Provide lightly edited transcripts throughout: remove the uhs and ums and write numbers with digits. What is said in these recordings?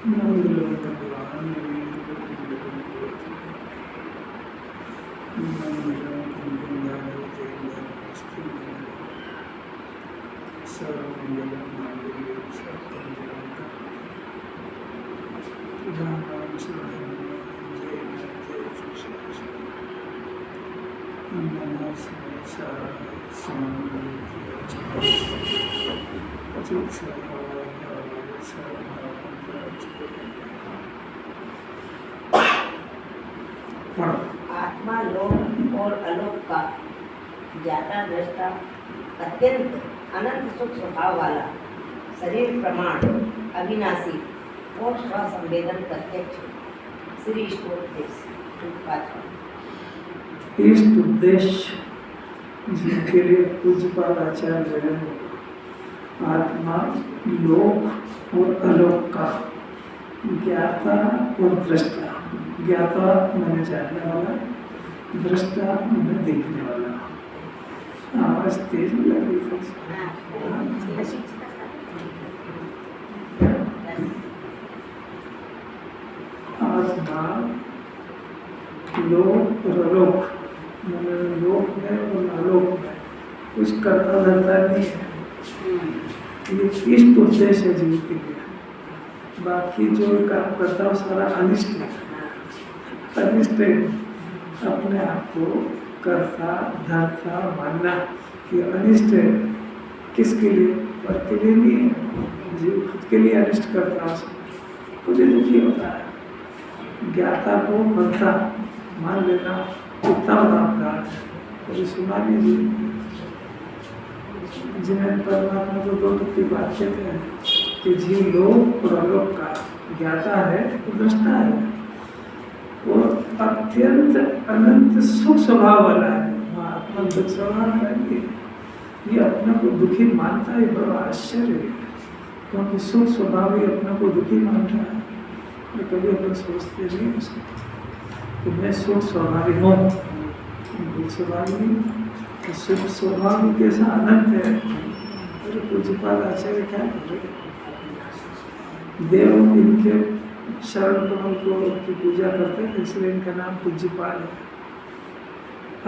आत्मा लोक और अलोक का ज्ञाता दृष्टा, अत्यंत अनंत सुख स्वभाव वाला, शरीर प्रमाण, अविनाशी और स्वसंवेदन प्रत्यक्ष श्री इष्टोपदेश। इष्ट उद्देश्य जिनके लिए पूज्यपाद आचार्य ने आत्मा लोक और अलोक का ज्ञाता और दृष्टा, ज्ञाता मैंने जानने वाला, दृष्टा मैंने देखने वाला। आवाज तेज में लग रही थी। आत्मा लोक और अलोक, मैंने लोक में और आलोक में कुछ करता धरता नहीं है। ये इष्ट उद्देश्य है जीव के लिए। बाकी जो काम करता है सारा अनिष्ट है। अनिष्ट है अपने आप को करता धरता मानना कि अनिष्ट है। किसके लिए? पर के लिए नहीं है। जीव खुद के लिए अनिष्ट करता है, खुद ही दुखी होता है। ज्ञाता को करता मान लेना कितना बड़ा अपराध है। कभी सुना नहीं जी, जिन्हें परमात्मा को दो टुकड़ी बात कहते हैं कि जीव लोक और अलोक का ज्ञाता है, दृष्टा है और अत्यंत अनंत सुख स्वभाव वाला है। आत्मा दुख स्वभाव है, ये अपने को दुखी मानता है। बड़ा आश्चर्य है, क्योंकि सुख स्वभाव ही अपने को दुखी मानता है। मैं कभी अपन सोचते नहीं उसको कि मैं सुख स्वभावी हूँ, दुख स्वभावी नहीं। सुख स्वभाव कैसा अनंत है। अरे पूज्यपाद आचार्य क्या करे, देव इनके शरण कमल को की पूजा करते हैं, इसलिए इनका नाम पूज्यपाद है।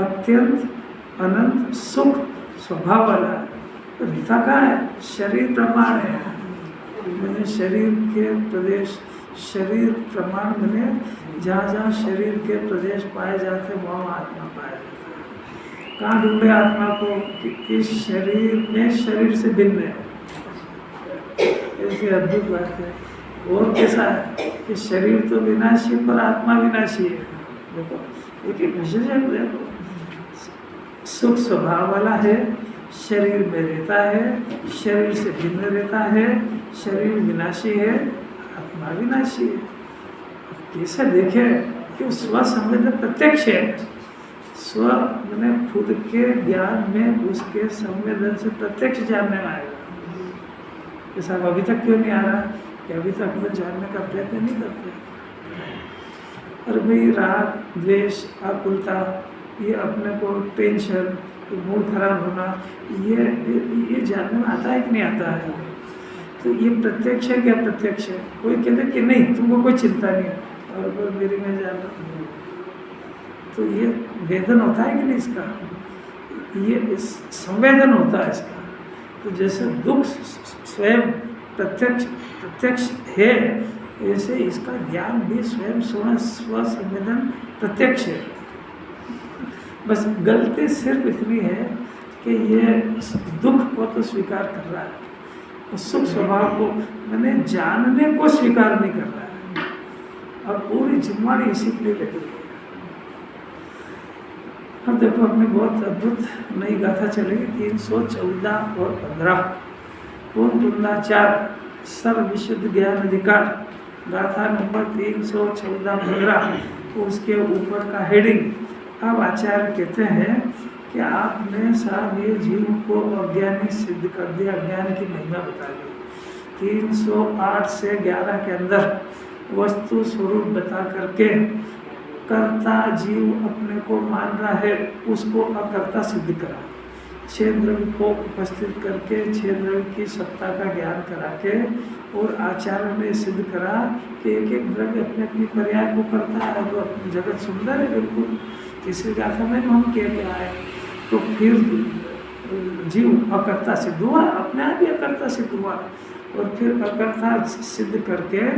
अत्यंत अनंत सुख स्वभाव वाला है। रीता का है, शरीर प्रमाण है। मैंने शरीर के प्रदेश, शरीर प्रमाण मैंने जहाँ जहाँ शरीर के प्रदेश पाए जाते वहाँ आत्मा पाया जाता है। कहाँ ढूंढे आत्मा को कि इस शरीर में शरीर से भिन्न है। ऐसी अद्भुत बात है। और कैसा है कि शरीर तो विनाशी पर आत्मा विनाशी है। देखो एक एक विशेषण देखो, सुख स्वभाव वाला है, शरीर में रहता है, शरीर से भिन्न रहता है, शरीर विनाशी है, आत्मा विनाशी है। कैसे देखे कि स्व संवेदन प्रत्यक्ष है। स्व मैंने खुद के ज्ञान में उसके संवेदन से प्रत्यक्ष जानने में आएगा। ऐसा अभी तक क्यों नहीं आ रहा कि अभी तक हम जानने का प्रयत्न नहीं करते। और भाई राग द्वेष आकुलता, ये अपने को टेंशन, मूड खराब होना, ये जानने में आता है कि नहीं आता है। तो ये प्रत्यक्ष है क्या? प्रत्यक्ष है। कोई कहते कि नहीं तुमको कोई चिंता नहीं है और मेरी में जाना, तो ये वेदन होता है कि नहीं इसका, ये संवेदन होता है इसका। तो जैसे दुख स्वयं प्रत्यक्ष है, ऐसे इसका ज्ञान भी स्वयं स्व संवेदन प्रत्यक्ष है। बस गलती सिर्फ इतनी है कि ये दुख को तो स्वीकार कर रहा है, सुख स्वभाव को मैंने जानने को स्वीकार नहीं कर रहा है। और पूरी जिम्मेदारी इसी के लिए लगी है। अब देखो अपनी बहुत अद्भुत नई गाथा चलेगी 314 और 15 पूर्णपुंडाचार सर्व विशुद्ध ज्ञान अधिकार, गाथा नंबर 314-15। उसके ऊपर का हेडिंग। अब आचार्य कहते हैं कि आपने साहब ये जीव को अज्ञानी सिद्ध कर दिया, अज्ञान की महिमा बता दी। 308 से 11 के अंदर वस्तु स्वरूप बता करके कर्ता जीव अपने को मान रहा है, उसको अकर्ता सिद्ध करा। छह द्रव्य को उपस्थित करके छह द्रव्य की सत्ता का ज्ञान करा के और आचार्य ने सिद्ध करा कि एक एक द्रव्य अपने अपनी पर्याय को करता है। वो जगत सुंदर है बिल्कुल। तीसरी गाथा में हम किया गया है। तो फिर जीव अकर्ता सिद्ध हुआ, अपने आप ही अकर्ता सिद्ध हुआ। और फिर अकर्ता सिद्ध करके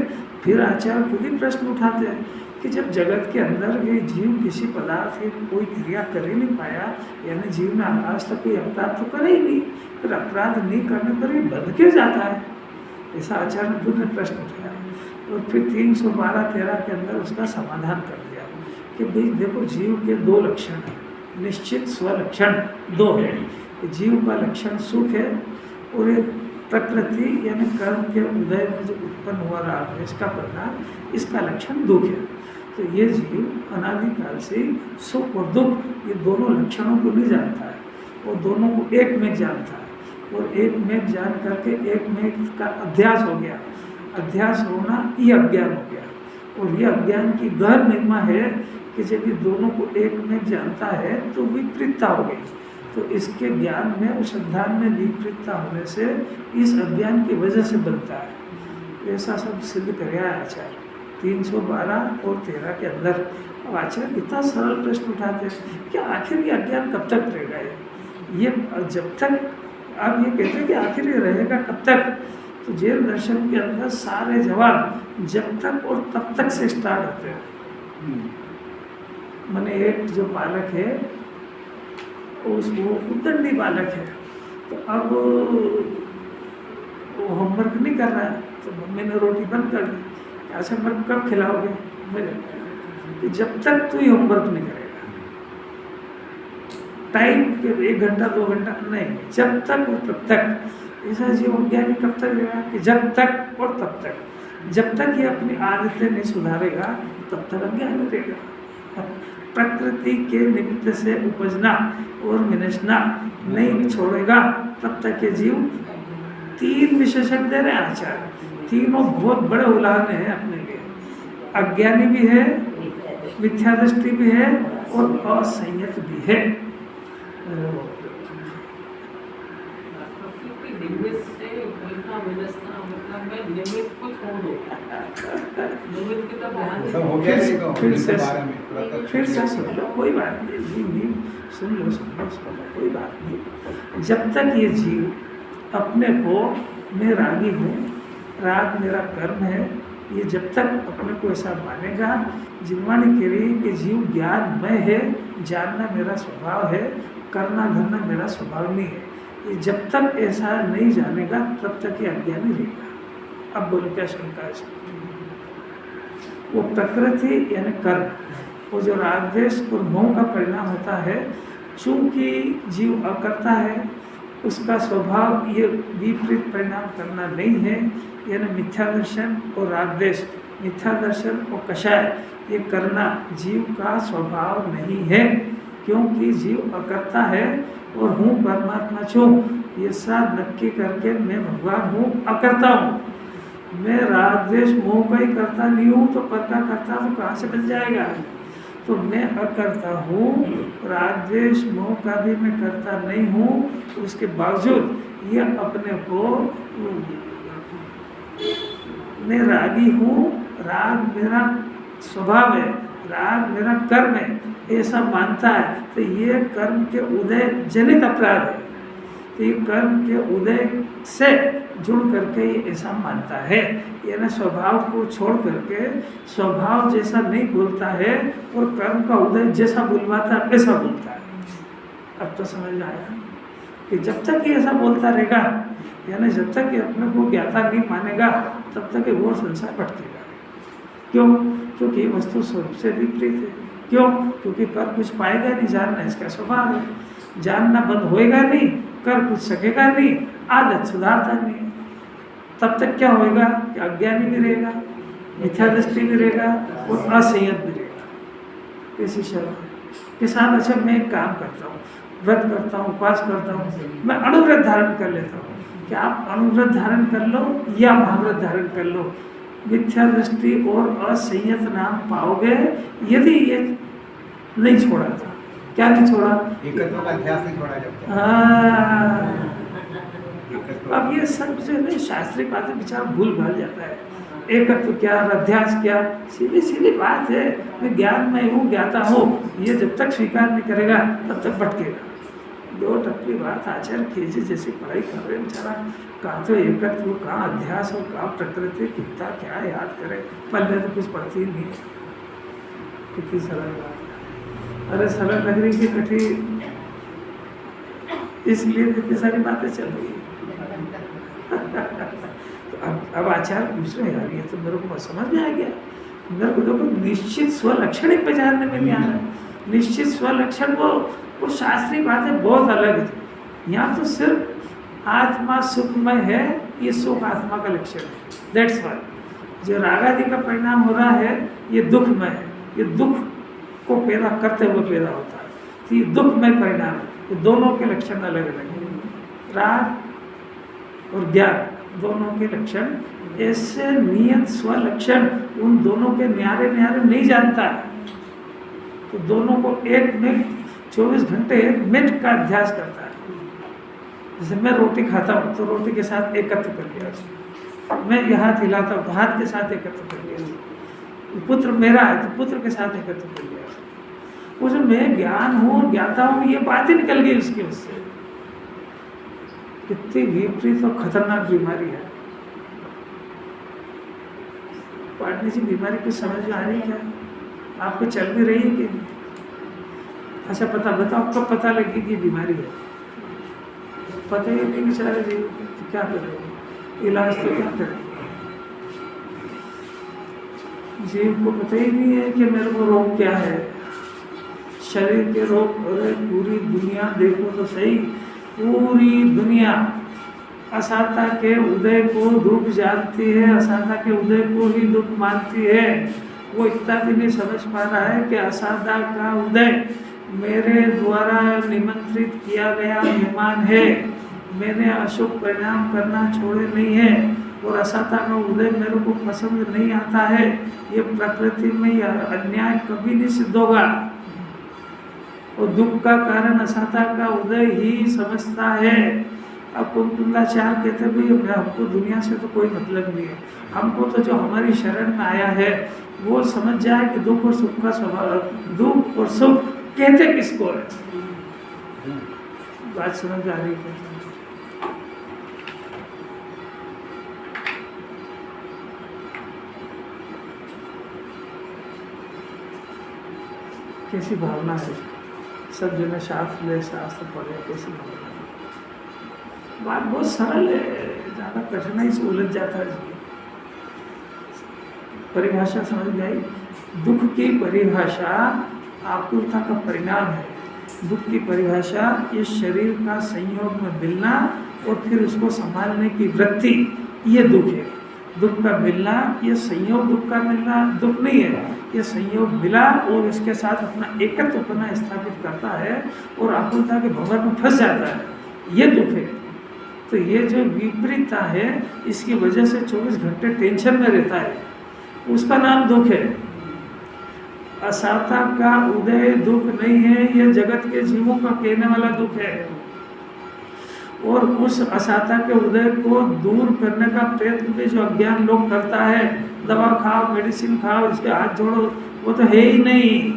फिर आचार्य खुद ही प्रश्न उठाते हैं कि जब जगत के अंदर ये जीव किसी पदार्थ की कोई क्रिया कर ही नहीं पाया, यानी जीव ने आज तक कोई अपराध तो करे ही नहीं, फिर अपराध नहीं करने पर भी बंध क्यों जाता है? ऐसा आचार्य ने खुद ने प्रश्न उठाया। और फिर 312-13 के अंदर उसका समाधान कर दिया कि भाई देखो, जीव के दो लक्षण हैं, निश्चित स्वलक्षण दो है। जीव का लक्षण सुख है और एक प्रकृति यानी कर्म के उदय में जो उत्पन्न हुआ राग है, इसका परिणाम, इसका लक्षण दुख है। तो ये जीव अनादिकाल से सुख और दुख ये दोनों लक्षणों को नहीं जानता है, वो दोनों को एक में जानता है। और एक में जान करके एक में का अध्यास हो गया। अध्यास होना ये अज्ञान हो गया। और ये अज्ञान की गहन महिमा है कि जब ये दोनों को एक में जानता है तो विपरीतता हो गई। तो इसके ज्ञान में, अनुसंधान में विपरीतता होने से इस अज्ञान की वजह से बनता है। ऐसा सब सिद्ध करे आचार्य 312 और 13 के अंदर। अब आचार्य कितना सरल प्रश्न उठाते हैं कि आखिर ये अज्ञान कब तक रहेगा? ये जब तक, आप ये कहते हैं कि आखिर ये रहेगा कब तक, तो जैन दर्शन के अंदर सारे जवाब जब तक और तब तक से स्टार्ट होते हैं। मैंने एक जो बालक है उसको उद्दंडी बालक है, तो अब वो होमवर्क नहीं कर रहा है, तो मम्मी ने रोटी बंद कर दी। ऐसे होमवर्क कब खिलाओगे? कि जब तक तू ये होमवर्क नहीं करेगा। टाइम के 1 घंटा 2 घंटा नहीं, जब तक और तब तक। ऐसा जीवन ज्ञानी कब तक रहेगा कि जब तक और तब तक। जब तक ये अपनी आदतें नहीं सुधारेगा तब तक अज्ञानी रहेगा। प्रकृति के निमित्त से उपजना और विनशना नहीं छोड़ेगा तब तक ये जीव। 3 विशेषण दे रहे हैं आचार्य, तीनों बहुत बड़े उदाहरण हैं अपने लिए। अज्ञानी भी है, मिथ्या दृष्टि भी है और असंयत भी है। फिर से सुन लो, कोई बात नहीं, सुन लो, कोई बात नहीं। जब तक ये जीव अपने को मैं रागी हूँ, राग मेरा कर्म है, ये जब तक अपने को ऐसा मानेगा, जिनवाणी कह रही कि जीव ज्ञानमय है, जानना मेरा स्वभाव है, करना धरना मेरा स्वभाव नहीं है। ये जब तक ऐसा नहीं जानेगा तब तक ये अज्ञानी रहेगा। अब बोलो क्या शंका है इसमें? वो प्रकृति यानी कर्म, वो जो राग द्वेष और मोह का परिणाम होता है, चूंकि जीव अकर्ता है, उसका स्वभाव ये विपरीत परिणाम करना नहीं है। यानी मिथ्या दर्शन और राग द्वेष, मिथ्या दर्शन और कषाय ये करना जीव का स्वभाव नहीं है, क्योंकि जीव अकर्ता है और हूँ परमात्मा छूँ, ये सब नक्की करके मैं भगवान हूँ, अकर्ता हूँ। मैं राग द्वेष मोह का ही करता नहीं हूँ तो पर का करता तो कहाँ से बन जाएगा? तो मैं अकर्ता हूँ, राग द्वेष मोह का भी मैं करता नहीं हूँ, उसके बावजूद ये अपने को मैं रागी हूँ, राग मेरा स्वभाव है, राग मेरा कर्म है, ऐसा मानता है। तो ये कर्म के उदय जनित अपराध है। तो ये कर्म के उदय से जुड़ करके ये ऐसा मानता है, यानी स्वभाव को छोड़ करके स्वभाव जैसा नहीं बोलता है और कर्म का उदय जैसा बुलवाता है ऐसा बोलता है। अब तो समझ में आया कि जब तक ये ऐसा बोलता रहेगा, यानी जब तक ये अपने को ज्ञाता नहीं मानेगा तब तक ये वो संसार भटकेगा। क्यों? क्योंकि ये वस्तु स्वरूप से विपरीत है। क्यों? क्योंकि कर कुछ पाएगा नहीं, जानना इसका स्वभाव है, जानना बंद होएगा नहीं, कर कुछ सकेगा नहीं, आदत सुधारता नहीं। तब तक क्या होएगा कि अज्ञानी भी रहेगा, मिथ्या दृष्टि भी रहेगा और असंयत भी रहेगा। ऐसी शर्त है कि साहब अच्छा मैं एक काम करता हूँ, व्रत करता हूँ, उपास करता हूँ, मैं अनुव्रत धारण कर लेता हूँ। कि आप अनुव्रत धारण कर लो या महाव्रत धारण कर लो, मिथ्या दृष्टि और असंयत नाम पाओगे। यदि ये नहीं छोड़ा था क्या नहीं छोड़ा? एकत्व का अध्यास नहीं छोड़ा जाता। हाँ, एकत्व अब ये सब जो है शास्त्रीय बातें विचार भूल भाल जाता है। एकत्व क्या, अध्यास क्या, सीधी सीधी बात है। मैं ज्ञान में हूँ, ज्ञाता हूँ, ये जब तक स्वीकार नहीं करेगा तब तक भटकेगा। दो टप्पी बात आचार्य खींची जैसी पढ़ाई कर रहे बेचारा, कहाँ तो एकत्व, कहाँ अध्यास और कहाँ प्रकृति, कितना क्या याद करे। पहले तो कुछ पढ़ती ही नहीं है। कितनी सरल बात है। अरे सरल लग रही थी कठिन, इसलिए इतनी सारी बातें चल रही है। तो अब आचार्य पूछ रहे यार, ये तो मेरे को समझ में आ गया। मेरे को देखो निश्चित स्वलक्षण ही पहचानने में नहीं आ रहा। निश्चित स्वलक्षण वो शास्त्रीय बातें बहुत अलग थी। यहाँ तो सिर्फ आत्मा सुखमय है, ये सुख आत्मा का लक्षण है। दैट्स वाई जो रागादि का परिणाम हो रहा है ये दुखमय है, ये दुख को पैदा करते हुए पैदा होता है। तो ये दुखमय परिणाम है। तो दोनों के लक्षण अलग अलग हैं। राग और ज्ञान दोनों के लक्षण ऐसे नियत स्वलक्षण उन दोनों के न्यारे न्यारे नहीं जानता है। तो दोनों को 1 मिनट 24 घंटे 1 मिनट का अभ्यास करता है। जैसे मैं रोटी खाता हूँ तो रोटी के साथ एकत्र कर लिया, मैं ये हाथ हिलाता हूँ तो हाथ के साथ एकत्र कर लिया, पुत्र मेरा है तो पुत्र के साथ एकत्र कर लिया। वो जो मैं ज्ञान हूँ, ज्ञाता हूँ, ये बात ही निकल गई उसकी। उससे कितनी विपरीत और खतरनाक बीमारी है। पाटनी जी बीमारी कुछ समझ में आ रही है क्या? आपको चल भी रही है कि नहीं? अच्छा पता बताओ कब पता लगी कि बीमारी है? पता ही नहीं बेचारे जी, तो क्या करेंगे? इलाज तो क्या करेंगे? जीव को पता ही नहीं है कि मेरे को रोग क्या है। शरीर के रोग, अरे पूरी दुनिया देखो तो सही, पूरी दुनिया असाता के उदय को दुख जानती है, असाता के उदय को ही दुख मानती है। वो इतना भी नहीं समझ पा रहा है कि असाता का उदय मेरे द्वारा निमंत्रित किया गया मेहमान है। मैंने अशुभ परिणाम करना छोड़े नहीं है, और असाता का उदय मेरे को पसंद नहीं आता है। ये प्रकृति में अन्याय कभी नहीं सिद्ध होगा, और दुख का कारण असाता का उदय ही समझता है। अब कुंकुलाचार कहते भी हमको दुनिया से तो कोई मतलब नहीं है, हमको तो जो हमारी शरण में आया है वो समझ जाए कि दुख और सुख का स्वभाव, दुख और सुख कहते किसको है। बात समझ में आ रही है? कैसी भावना है? सब जो शास्त्र ले, शास्त्र पढ़े, कैसी भावना है? बात बहुत सरल है, ज़्यादा कठिनाई से उलझ जाता है। परिभाषा समझ में आई? दुख की परिभाषा आकुलता का परिणाम है। दुख की परिभाषा ये शरीर का संयोग में मिलना और फिर उसको संभालने की वृत्ति, ये दुख है। दुख का मिलना, ये संयोग दुख का मिलना दुख नहीं है, ये संयोग मिला और इसके साथ अपना एकत्वपना स्थापित करता है और आकुलता के भंवर में फंस जाता है, ये दुख है। तो ये जो विपरीतता है, इसकी वजह से 24 घंटे टेंशन में रहता है, उसका नाम दुख है। असाता का उदय दुख नहीं है, ये जगत के जीवों का कहने वाला दुख है। और उस असाता के उदय को दूर करने का प्रयत्न भी जो अज्ञान लोग करता है, दवा खाओ, मेडिसिन खाओ, इसके हाथ जोड़ो, वो तो है ही नहीं।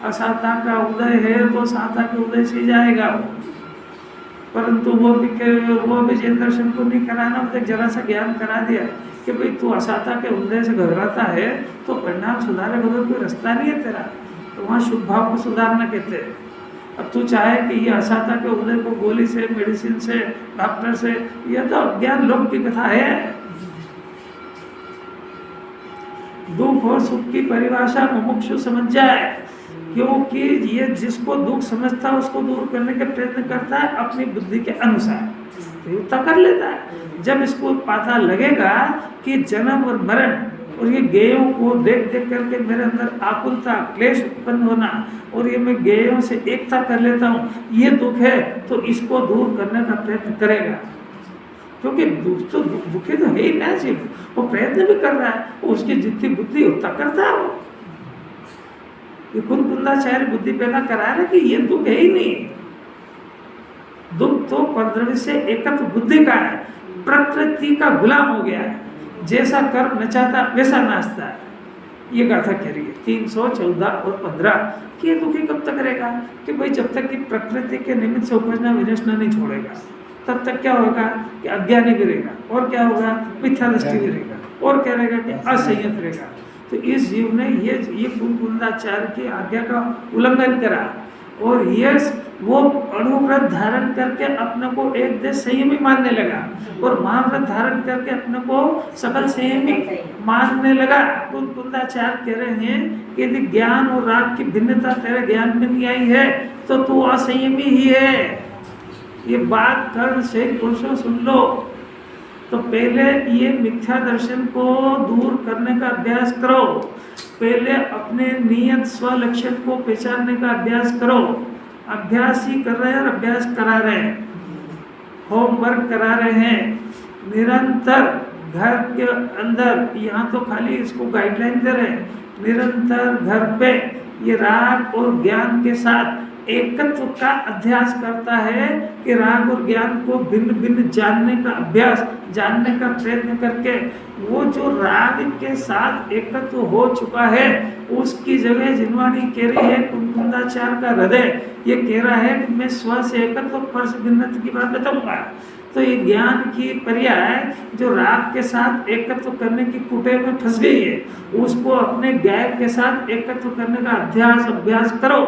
असाता का उदय है तो असाता के उदय से जाएगा। परंतु वो भी जैन दर्शन को नहीं कराना, उसे जरा सा ज्ञान करा दिया कि भाई तू असाता के उदय से घबराता है तो परिणाम सुधारे बगैर कोई रास्ता नहीं है तेरा। तो वहाँ शुभ भाव को सुधारना कहते हैं। अब तू चाहे कि ये असाता के उदय को गोली से, मेडिसिन से, डॉक्टर से, ये तो अज्ञान लोग की कथा है। दुख और सुख की परिभाषा मुमुक्षु समझ जाए, क्योंकि ये जिसको दुख समझता है उसको दूर करने के प्रयत्न करता है अपनी बुद्धि के अनुसार, तो उतना कर लेता है। जब इसको पता लगेगा कि जन्म और मरण और ये गेयों को देख देख करके मेरे अंदर आकुलता, क्लेश उत्पन्न होना, और ये मैं गेयों से एकता कर लेता हूँ, ये दुख है, तो इसको दूर करने का प्रयत्न करेगा। क्योंकि दुख तो दुखी तो है ही ना जीव, वो प्रयत्न भी कर रहा है, वो उसकी जितनी बुद्धि उतना करता है वो। ये कुंदाचार्य बुद्धि पैदा करा रहे कि ये दुख है ही नहीं। दुख तो 15 से एकत्व बुद्धि का है, प्रकृति का गुलाम हो गया है, जैसा कर्म नचाता वैसा नाचता है। ये गाथा कह रही है 314 और 15 कि ये दुखी कब तक रहेगा कि भाई जब तक कि प्रकृति के निमित्त से उपजना विनशना नहीं छोड़ेगा तब तक क्या होगा कि अज्ञानी भी रहेगा, और क्या होगा मिथ्या दृष्टि भी रहेगा, और क्या रहेगा कि असंयत रहेगा। तो इस जीव ने ये कुंदाचार्य की आज्ञा का उल्लंघन करा और ये वो अणुव्रत धारण करके अपने को एक देश संयमी मानने लगा और महाव्रत धारण करके अपने को सकल संयमी मानने लगा। कुंदाचार्य कह रहे हैं कि यदि ज्ञान और राग की भिन्नता तेरे ज्ञान में नहीं आई है तो तू असंयमी ही है। ये बात कर्ण से पुरुषों सुन लो। तो पहले ये मिथ्या दर्शन को दूर करने का अभ्यास करो, पहले अपने नियत स्व लक्षण को पहचानने का अभ्यास करो। अभ्यास ही कर रहे हैं और अभ्यास करा रहे हैं, होमवर्क करा रहे हैं निरंतर घर के अंदर। यहाँ तो खाली इसको गाइडलाइन दे रहे हैं, निरंतर घर पे ये राग और ज्ञान के साथ एकत्व का अध्यास करता है कि राग और ज्ञान को भिन्न भिन्न जानने का अभ्यास, जानने का प्रयत्न करके वो जो राग के साथ एकत्व हो चुका है उसकी जगह जिनवाणी कह रही है कुंदाचार्य का हृदय ये कह रहा है कि मैं स्व से एकत्व पर से भिन्नत्व की बात बताऊंगा। तो ये ज्ञान की पर्याय जो राग के साथ एकत्व करने की कुटे में फंस गई है उसको अपने ज्ञान के साथ एकत्व करने का अभ्यास करो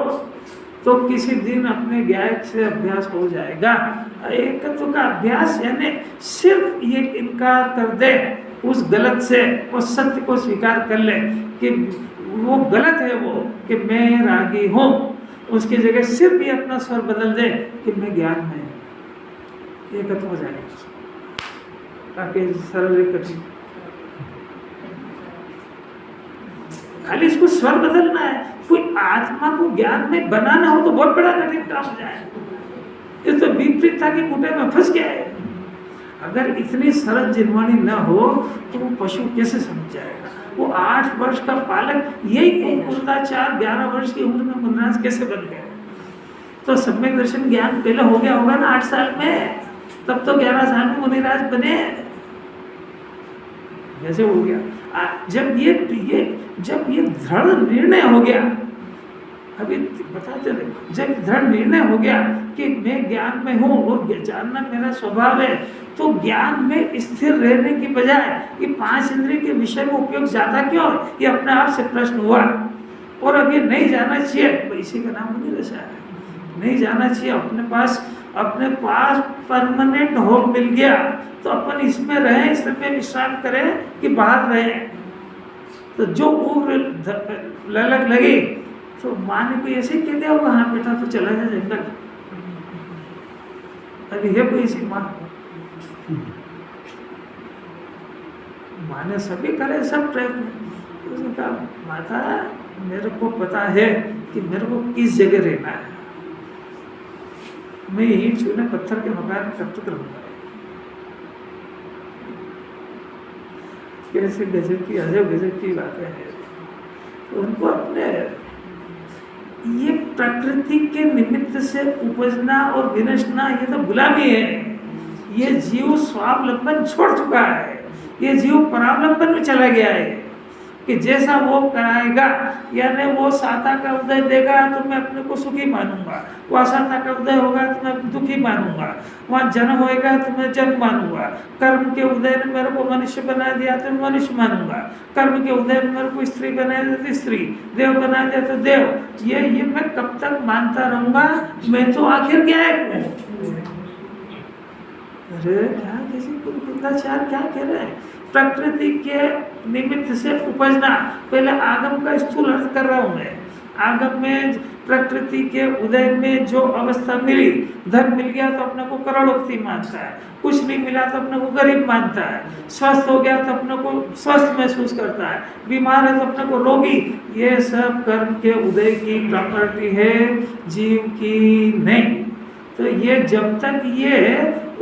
तो किसी दिन अपने ज्ञान से अभ्यास हो जाएगा। एकत्व का अभ्यास यानी सिर्फ ये इनकार कर दे उस गलत से, उस सत्य को स्वीकार कर ले कि वो गलत है, वो कि मैं रागी हूँ, उसकी जगह सिर्फ ये अपना स्वर बदल दे कि मैं ज्ञान में हूँ, एकत्व हो जाएगा। ताकि सरल कठिन खाली इसको स्वर बदलना है, कोई आत्मा को ज्ञान में बनाना हो तो बहुत बड़ा कठिन काम हो जाए। ये तो विपरीतता के कुटे में फंस गया है। अगर इतनी सरल जिनवाणी न हो तो वो पशु कैसे समझ जाएगा। वो 8 वर्ष का बालक यही कुंदाचार्य 11 वर्ष की उम्र में मुनिराज कैसे बन गए। तो सम्यक दर्शन ज्ञान पहले हो गया होगा ना 8 साल में, तब तो 11 साल में मुनिराज बने। जैसे हो गया जब ये दृढ़ निर्णय हो गया, अभी बताते थे, जब दृढ़ निर्णय हो गया कि मैं ज्ञान में हूँ और जानना मेरा स्वभाव है, तो ज्ञान में स्थिर रहने की बजाय ये 5 इंद्रिय के विषय में उपयोग ज़्यादा क्यों, ये अपने आप से प्रश्न हुआ। और अब ये नहीं जाना चाहिए, इसी का नाम नहीं दशा है, नहीं जाना चाहिए। अपने पास परमानेंट होम मिल गया तो अपन इसमें रहें, इसमें विश्राम करें कि बाहर रहें। तो जो उम्र ललक लगी तो माँ ने कोई ऐसे कह दिया होगा, हाँ बेटा तो चला जा जंगल। अभी है कोई ऐसी माँ ने सभी करे सब प्रयत्न। उसने कहा माता मेरे को पता है कि मेरे को किस जगह रहना है, मैं ईंट चूने पत्थर के मकान में कब तक रहूंगा। कैसे गजब की अजब गजब की बातें हैं। तो उनको अपने ये प्रकृति के निमित्त से उपजना और विनशना ये तो गुलामी है। ये जीव स्वावलंबन छोड़ चुका है, ये जीव परावलंबन में चला गया है कि जैसा वो कराएगा, यानी वो साता का उदय देगा तो मैं अपने को सुखी मानूंगा, वो असाता का उदय होगा तो मैं दुखी मानूंगा, वहाँ जन्म होएगा तो मैं जन्म मानूंगा, कर्म के उदय ने मेरे को मनुष्य बना दिया तो मैं मनुष्य मानूंगा, कर्म के उदय ने मेरे को स्त्री बना दिया तो स्त्री, देव बना दिया तो देव। ये मैं कब तक मानता रहूंगा, मैं तो आखिर क्या है। अरे क्या किसी कुंदाचार्य क्या कह रहे हैं, प्रकृति के निमित्त से उपजना। पहले आगम का स्थूल अर्थ कर रहा हूँ मैं। आगम में प्रकृति के उदय में जो अवस्था मिली, धन मिल गया तो अपने को करोड़पति मानता है, कुछ नहीं मिला तो अपने को गरीब मानता है, स्वस्थ हो गया तो अपने को स्वस्थ महसूस करता है, बीमार है तो अपने को रोगी। ये सब कर्म के उदय की प्रॉपर्टी है, जीव की नहीं। तो ये जब तक ये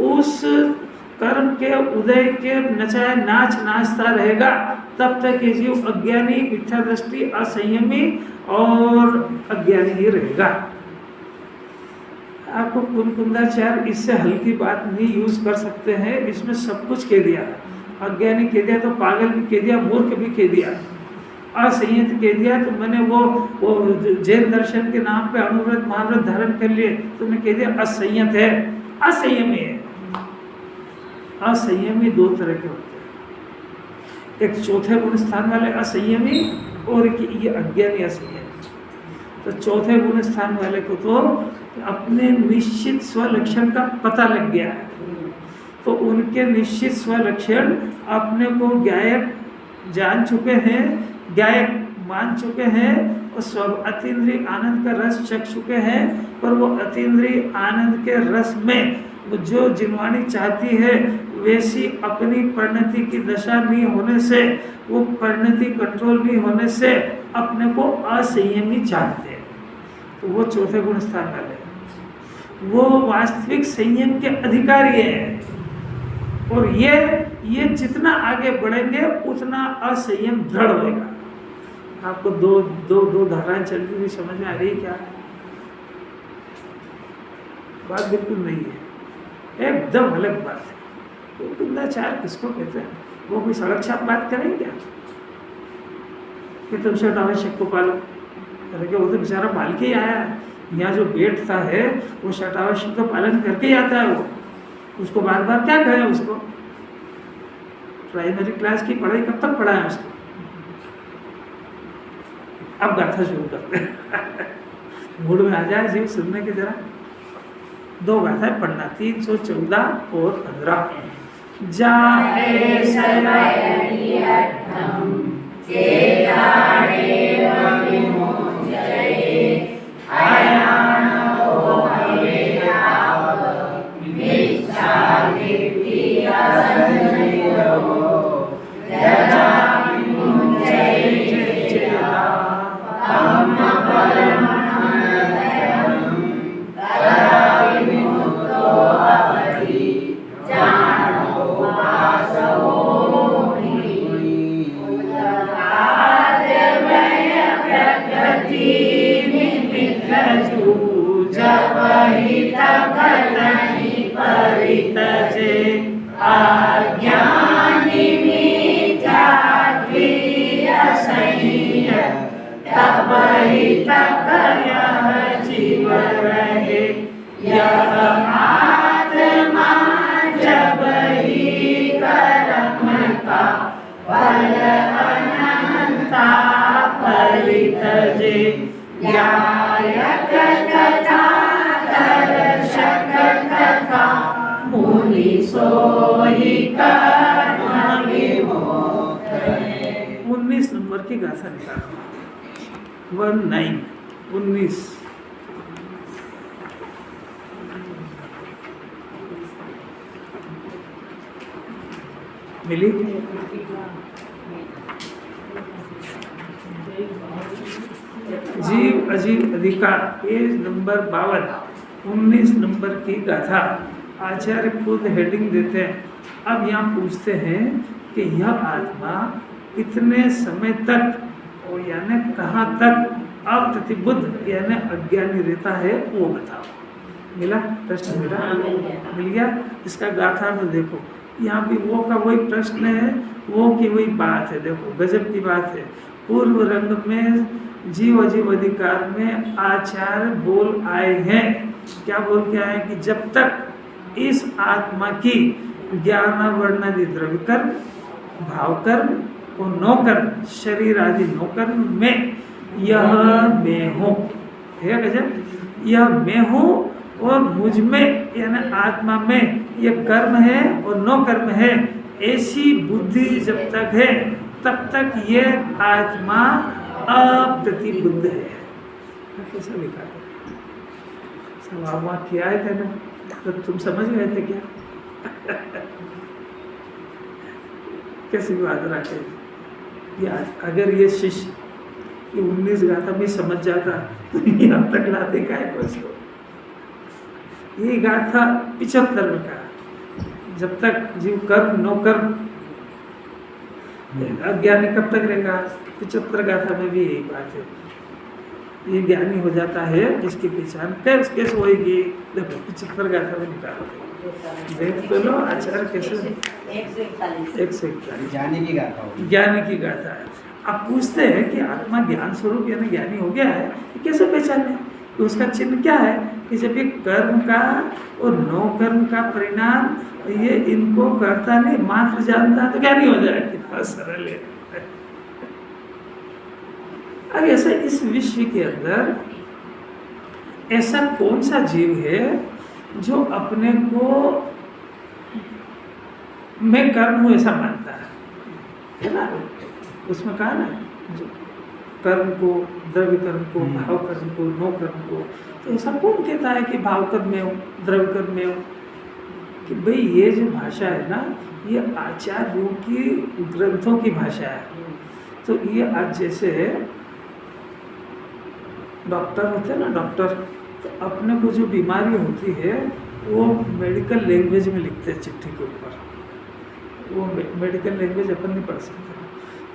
उस कर्म के उदय के नचाए नाच नाचता रहेगा, तब तक ये जीव अज्ञानी, मिथ्या दृष्टि, असंयमी और अज्ञानी ही रहेगा। आपको कुंदाचार इससे हल्की बात नहीं यूज कर सकते हैं, इसमें सब कुछ कह दिया। अज्ञानी कह दिया तो पागल भी कह दिया, मूर्ख भी कह दिया, असंयत कह दिया तो मैंने वो जैन दर्शन के नाम पे अनुव्रत महाव्रत धारण कर लिए, तुमने कह दिया असंयत है, असंयमी है। असंयमी दो तरह के होते हैं, एक चौथे गुण स्थान वाले असंयमी और ये अज्ञानी असंयमी। तो चौथे गुण स्थान वाले को तो अपने निश्चित स्वलक्षण का पता लग गया है, तो उनके निश्चित स्वलक्षण अपने को गायक जान चुके हैं, गायक मान चुके हैं और सब अतीन्द्रिय आनंद का रस चख चुके हैं। पर वो अतीन्द्रिय आनंद के रस में जो जिनवाणी चाहती है वैसी अपनी परिणति की दशा नहीं होने से, वो परिणति कंट्रोल नहीं होने से अपने को असंयमी चाहते हैं। तो वो चौथे गुण स्थान वाले, वो वास्तविक संयम के अधिकारी है। और ये जितना आगे बढ़ेंगे उतना असंयम दृढ़ होगा। आपको दो धाराएं चलती हुई समझ में आ रही है क्या? बात बिल्कुल नहीं है, एकदम अलग बात है। कुंदाचार किसको कहते हैं? वो कोई सड़क छाप बात करेंगे क्या कि तुम शर्ट आवश्यक को पालो करके? वो तो बेचारा पाल के ही आया है। यहाँ जो बैठता है वो शर्ट आवश्यक तो पालन करके ही आता है। वो उसको बार बार क्या कहें? उसको प्राइमरी क्लास की पढ़ाई कब तक पढ़ाएं उसको? अब गाथा शुरू करते हैं। मूड में आ जाए जीव सुनने की जरा। दो गाथाएं पढ़ना, 314 और 15। जाए नंबर की गाथा निकालना। 19 मिली? जीव अजीव अधिकार, पेज नंबर 52, 19 नंबर की गाथा। आचार्य खुद हेडिंग देते हैं। अब यहाँ पूछते हैं कि यह आत्मा कितने समय तक और यानी कहाँ तक अप्रतिबुद्ध यानी अज्ञानी रहता है, वो बताओ। मिला प्रश्न? मिल गया। इसका गाथा तो देखो, यहाँ भी वो का वही प्रश्न है, वो की वही बात है। देखो गजब की बात है। पूर्व रंग में जीव अजीव अधिकार में आचार्य बोल आए हैं। क्या बोल के आए कि जब तक इस आत्मा की ज्ञान वर्णादि द्रव्य कर्म, भाव कर्म और नौकर्म, शरीर आदि नौकर्म में यह मैं हूँ, है गजब, यह मैं हूँ और मुझ में यानी आत्मा में यह कर्म है और नौकर्म है, ऐसी बुद्धि जब तक है तब तक ये आत्मा अप्रतिबुद्ध है। कैसा लिखा है? सवाल किया है थे ना, तो तुम समझ गए थे क्या? कैसी बात रखे? अगर ये शिष्य ये 19 गाथा में समझ जाता तो यहाँ तक लाते का है। ये गाथा 75 में का जब तक जीव कर्म नो कर्म, अज्ञानी कब तक रहेगा? 75 गाथा में भी यही बात है। ये ज्ञानी हो जाता है, इसकी पहचान कैसे होगी? देखो 75 गाथा में निकालो, देख तो लो आचार्य कैसे 141 ज्ञानी की गाथा होगी। ज्ञानी की गाथा है। अब पूछते हैं कि आत्मा ज्ञान स्वरूप यानी ज्ञानी हो गया है, ये कैसे पहचाने? तो उसका चिन्ह क्या है कि जब ये कर्म का और नो कर्म का परिणाम ये इनको करता नहीं, मात्र जानता तो ज्ञानी हो जाए। कितना सरल है। अब ऐसा इस विश्व के अंदर ऐसा कौन सा जीव है जो अपने को मैं कर्म हूँ ऐसा मानता है ना? उसमें कहा ना, जो कर्म को, द्रव्य कर्म को, भाव कर्म को, नो कर्म को, तो ऐसा कौन कहता है कि भाव कर्म में हो, द्रव्य कर्म में हो? कि भाई ये जो भाषा है ना, ये आचार्यों की ग्रंथों की भाषा है। तो ये आज जैसे डॉक्टर होते हैं ना, डॉक्टर, तो अपने को जो बीमारी होती है वो मेडिकल लैंग्वेज में लिखते हैं चिट्ठी के ऊपर। वो मेडिकल लैंग्वेज अपन नहीं पढ़ सकते,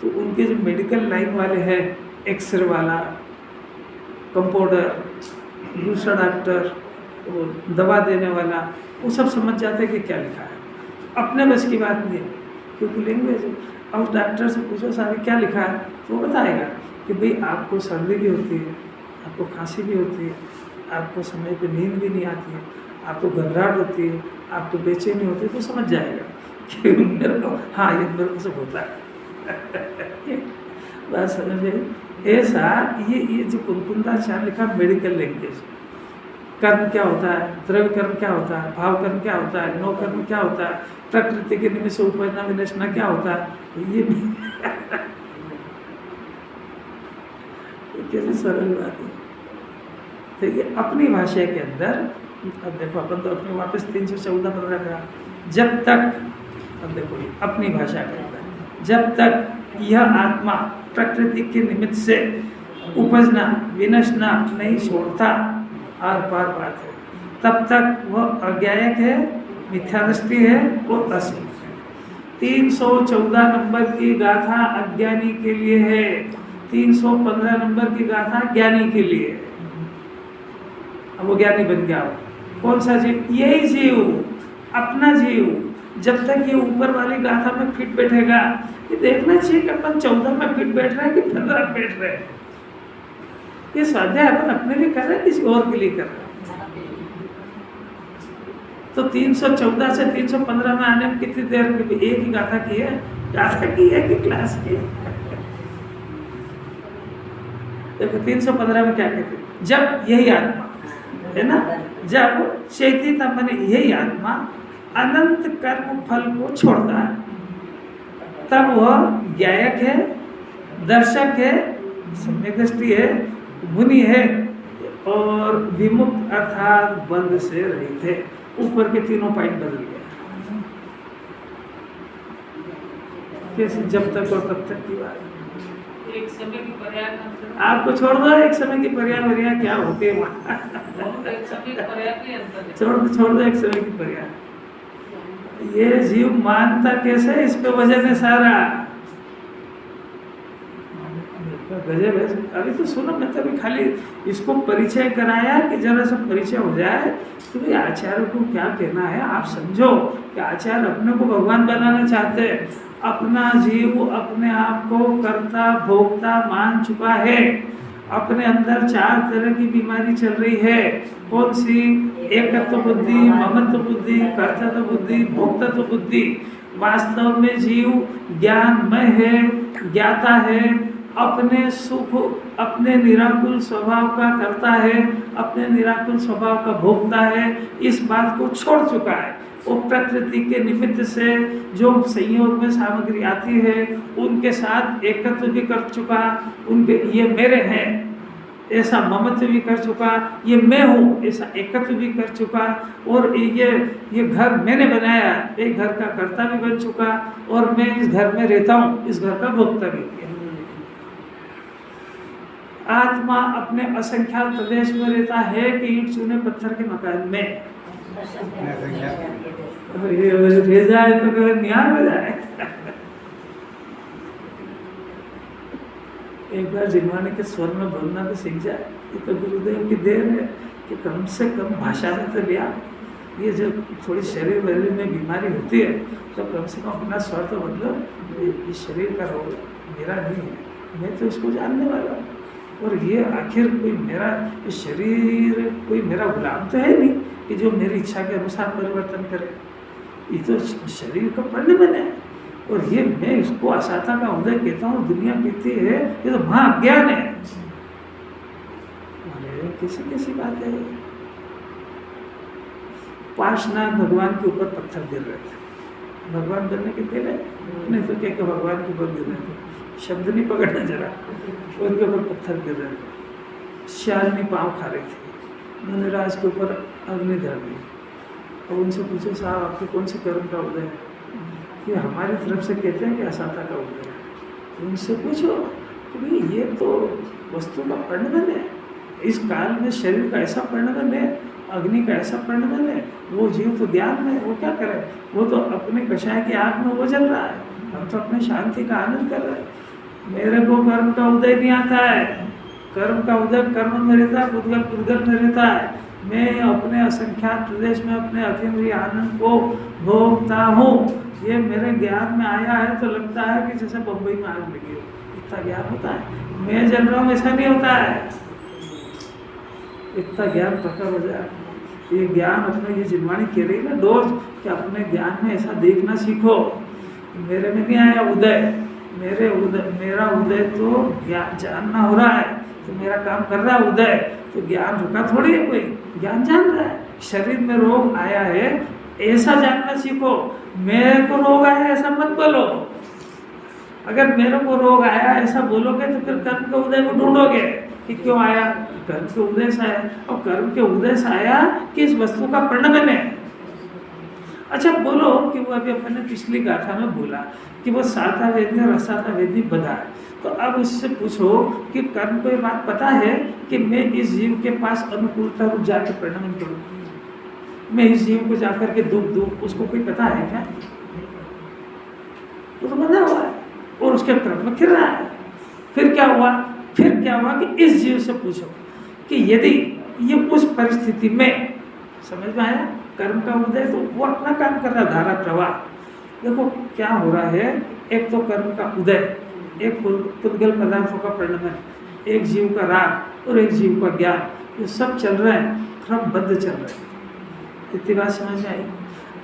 तो उनके जो मेडिकल लाइन वाले हैं, एक्सरे वाला, कंपाउंडर, दूसरा डॉक्टर, वो दवा देने वाला, वो सब समझ जाते हैं कि क्या लिखा है। अपने बस की बात नहीं है, क्योंकि लैंग्वेज है। अब डॉक्टर से पूछो साहब क्या लिखा है, तो वो बताएगा कि भाई आपको सर्दी भी होती है, आपको खांसी भी होती है, आपको समय पे नींद भी नहीं आती है, आपको घबराहट होती है, आपको बेचैनी होती है, तो समझ जाएगा कि मेरे को, हाँ ये मेरे को सब होता है। बात समझे? ऐसा ये जो कुंकुंदाचार्य लिखा मेडिकल लैंग्वेज, कर्म क्या होता है, द्रव्य कर्म क्या होता है, भाव कर्म क्या होता है, नो कर्म क्या होता है, प्रकृति के निमित्त उपजना विनशना क्या होता है, ये कैसे सरल बात है। तो ये अपनी भाषा के अंदर, अब देखो अपन तो अपने वापस 314 पर रखा, जब तक, अब देखो ये अपनी भाषा के अंदर, जब तक यह आत्मा प्रकृति के निमित्त से उपजना विनशना नहीं छोड़ता, आर पार बात है, तब तक वह अज्ञायक है, मिथ्यादृष्टि है और असली है। 314 नंबर की गाथा अज्ञानी के लिए है, 315 नंबर की गाथा ज्ञानी के लिए है। अब वो ज्ञानी बन गया, कौन सा जीव? यही जीव, अपना जीव। जब तक ये ऊपर वाली गाथा में फिट बैठेगा, ये देखना चाहिए कि अपन 14 में फिट बैठ रहे हैं कि 15 में बैठ रहे हैं। ये स्वाध्याय अपन अपने लिए कर रहे हैं, किसी और के लिए कर रहे हैं। तो 314 से 315 में आने में कितनी देर की? एक ही गाथा की है, गाथा की है कि क्लास की है? देखो 315 में क्या कहते हैं, जब यही आत्मा है ना, जब चैतन्य माने यही आत्मा अनंत कर्म फल को छोड़ता है, तब वह ज्ञायक है, दर्शक है, सम्यक दृष्टि है, मुनि है और विमुक्त अर्थात बंध से रहित है। ऊपर के तीनों पॉइंट बदल गया। कैसे? जब तक और तब तक की बात। एक समय की पर्याय आपको छोड़ दो, एक समय की पर्याय क्या होती है वहाँ, एक समय की पर्याय के अंतर छोड़ दो एक समय की पर्याय। ये जीव मानता कैसे, इस पे वजन है सारा। गजब है। अभी तो सुनो, मैं तो अभी खाली इसको परिचय कराया कि जरा सा परिचय हो जाए कि भाई आचार्य को क्या कहना है। आप समझो कि आचार्य अपने को भगवान बनाना चाहते हैं, अपना जीव अपने आप को कर्ता भोक्ता मान चुका है, अपने अंदर 4 तरह की बीमारी चल रही है। कौन सी? एकत्व बुद्धि, ममत्व बुद्धि, कर्तृत्व बुद्धि, भोक्तत्व बुद्धि। वास्तव में जीव ज्ञानमय है, ज्ञाता है, अपने सुख अपने निराकुल स्वभाव का करता है, अपने निराकुल स्वभाव का भोगता है। इस बात को छोड़ चुका है। वो प्रकृति के निमित्त से जो संयोग में सामग्री आती है उनके साथ एकत्व भी कर चुका, उनके ये मेरे हैं ऐसा ममत्व भी कर चुका, ये मैं हूँ ऐसा एकत्व भी कर चुका, और ये घर मैंने बनाया, एक घर का कर्ता भी बन चुका, और मैं इस घर में रहता हूँ, इस घर का भोक्ता भी किया। आत्मा अपने असंख्यात प्रदेश में रहता है कि ईंट चूने पत्थर के मकान में, तो ये ले जाए तो कभी निहार हो जाए। एक बार जिनवाने के स्वर में बोलना तो सीख जाए। ये तो गुरुदेव की देन है कि कम से कम भाषा में तो लिया। ये जो थोड़ी शरीर वरीर में बीमारी होती है तो कम से कम अपना स्वर तो बदलो। ये शरीर का रोग मेरा नहीं है, मैं तो इसको जानने वाला हूँ। और ये आखिर कोई मेरा ये शरीर कोई मेरा गुलाम तो है नहीं कि जो मेरी इच्छा के अनुसार परिवर्तन करे। ये तो शरीर का परिणाम है। और ये मैं इसको असाता का उदय कहता हूँ, दुनिया कहती है ये तो महा अज्ञान है। अरे कैसी बात है। पार्श्वनाथ भगवान के ऊपर पत्थर गिर रहे थे भगवान बनने के पहले, नहीं तो क्या भगवान के ऊपर गिर रहे थे, शब्द नहीं पकड़ना जरा, उनके ऊपर पत्थर गिर रहे थे। श्यालनी पाँव खा रही थी, मुनिराज के ऊपर अग्नि धर दी। अब उनसे पूछो साहब आपके कौन से कर्म का उदय है? कि हमारी तरफ से कहते हैं कि असाता का उदय है। उनसे पूछो कि भाई ये तो वस्तु का परिणमन है, इस काल में शरीर का ऐसा परिणमन है, अग्नि का ऐसा परिणमन है। वो जीव तो ज्ञान में, वो क्या करे, वो तो अपने कषाय की आग में वो जल रहा है, हम तो अपने शांति का आनंद कर रहे हैं। मेरे को कर्म का उदय नहीं आता है, कर्म का उदय कर्म में रहता है, पुद्गल पुद्गल में रहता है। मैं अपने असंख्यात प्रदेश में अपने अतीन्द्रिय आनंद को भोगता हूँ। ये मेरे ज्ञान में आया है तो लगता है कि जैसे बम्बई में आग लगी हो, इतना ज्ञान होता है। मैं जल रहा हूँ ऐसा नहीं होता है, इतना ज्ञान प्रकट हो जाए। ये ज्ञान अपने, ये जिनवाणी कह रही ना डोज कि अपने ज्ञान में ऐसा देखना सीखो। मेरे में नहीं आया उदय, मेरा उदय तो ज्ञान जानना हो रहा है, तो मेरा काम कर रहा है उदय, तो ज्ञान रुका थोड़ी है, कोई ज्ञान जान रहा है। शरीर में रोग आया है ऐसा जानना सीखो, मेरे को रोग आया ऐसा मत बोलो। अगर मेरे को रोग आया ऐसा बोलोगे तो फिर कर्म के उदय को ढूंढोगे कि क्यों आया, कर्म के उदय से आया। और कर्म के उदय से आया कि इस वस्तु का परिणमन है। अच्छा बोलो कि वो अभी अपने पिछली गाथा में बोला कि वो साता वेदनी और असाता वेदनी बधा है, तो अब उससे पूछो कि कर्म को ये बात पता है कि मैं इस जीव के पास अनुकूलता रूप जाकर परिणमन करूँ, मैं इस जीव को जाकर के दुख दूँ, उसको कोई पता है क्या? वो तो बंधा हुआ है और उसके क्रम में फिर रहा है। फिर क्या हुआ कि इस जीव से पूछो कि यदि ये उस परिस्थिति में, समझ में आया, कर्म का उदय तो वो अपना काम कर रहा, धारा प्रवाह। देखो क्या हो रहा है, एक तो कर्म का उदय, एक पुद्गल पदार्थों का परिणमन, एक जीव का राग और एक जीव का ज्ञान, ये सब चल रहे हैं, क्रमबद्ध चल रहे हैं। इतनी बात समझ में आई।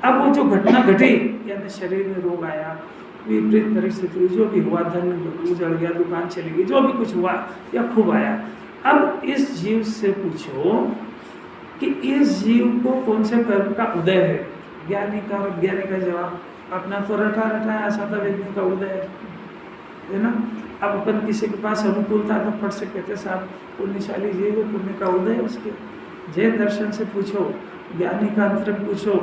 अब वो जो घटना घटी, यानी शरीर में रोग आया, विपरीत परिस्थिति, जो भी हुआ, धन उजड़ गया, दुकान चली गई, जो भी कुछ हुआ या खूब आया। अब इस जीव से पूछो कि इस जीव को कौन से कर्म का उदय है? ज्ञानी का और अज्ञानी का जवाब अपना तो रटा है, असाता वेदनी का उदय है ना। अब अपन किसी के पास अनुकूलता तो पढ़ सकते थे साहब, पुण्यशाली जीव, पुण्य का उदय उसके। जैन दर्शन से पूछो, ज्ञानी का अंतरंग पूछो,